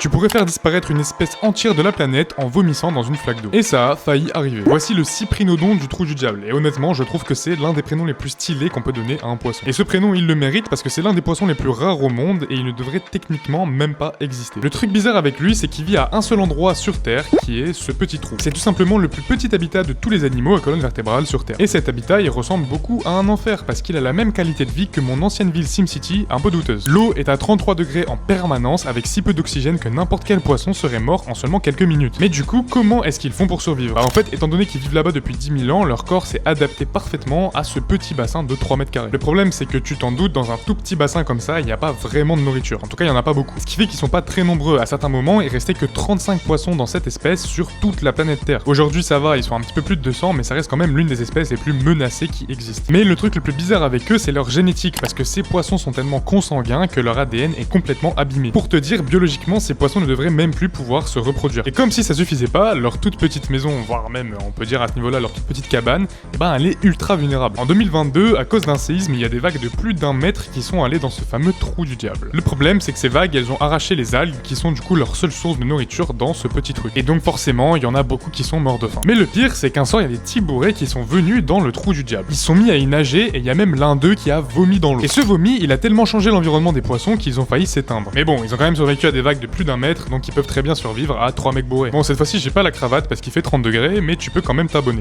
Tu pourrais faire disparaître une espèce entière de la planète en vomissant dans une flaque d'eau. Et ça a failli arriver. Voici le Cyprinodon du trou du diable, et honnêtement, je trouve que c'est l'un des prénoms les plus stylés qu'on peut donner à un poisson. Et ce prénom, il le mérite parce que c'est l'un des poissons les plus rares au monde, et il ne devrait techniquement même pas exister. Le truc bizarre avec lui, c'est qu'il vit à un seul endroit sur Terre, qui est ce petit trou. C'est tout simplement le plus petit habitat de tous les animaux à colonne vertébrale sur Terre. Et cet habitat, il ressemble beaucoup à un enfer, parce qu'il a la même qualité de vie que mon ancienne ville SimCity, un peu douteuse. L'eau est à 33 degrés en permanence, avec si peu d'oxygène que n'importe quel poisson serait mort en seulement quelques minutes. Mais du coup, comment est-ce qu'ils font pour survivre? En fait, étant donné qu'ils vivent là-bas depuis 10 000 ans, leur corps s'est adapté parfaitement à ce petit bassin de 3 mètres carrés. Le problème, c'est que tu t'en doutes, dans un tout petit bassin comme ça, il n'y a pas vraiment de nourriture. En tout cas, il n'y en a pas beaucoup. Ce qui fait qu'ils sont pas très nombreux. À certains moments, il restait que 35 poissons dans cette espèce sur toute la planète Terre. Aujourd'hui, ça va, ils sont un petit peu plus de 200, mais ça reste quand même l'une des espèces les plus menacées qui existent. Mais le truc le plus bizarre avec eux, c'est leur génétique, parce que ces poissons sont tellement consanguins que leur ADN est complètement abîmé. Pour te dire, biologiquement, ces poissons ne devraient même plus pouvoir se reproduire. Et comme si ça suffisait pas, leur toute petite maison, voire même on peut dire à ce niveau-là leur toute petite cabane, elle est ultra vulnérable. En 2022, à cause d'un séisme, il y a des vagues de plus d'1 mètre qui sont allées dans ce fameux trou du diable. Le problème, c'est que ces vagues, elles ont arraché les algues qui sont du coup leur seule source de nourriture dans ce petit truc. Et donc forcément, il y en a beaucoup qui sont morts de faim. Mais le pire, c'est qu'un soir, il y a des tibourets qui sont venus dans le trou du diable. Ils se sont mis à y nager et il y a même l'un d'eux qui a vomi dans l'eau. Et ce vomi, il a tellement changé l'environnement des poissons qu'ils ont failli s'éteindre. Mais bon, ils ont quand même survécu à des vagues de plus d'1 mètre, donc ils peuvent très bien survivre à 3 mecs bourrés. Bon, cette fois-ci, j'ai pas la cravate parce qu'il fait 30 degrés, mais tu peux quand même t'abonner.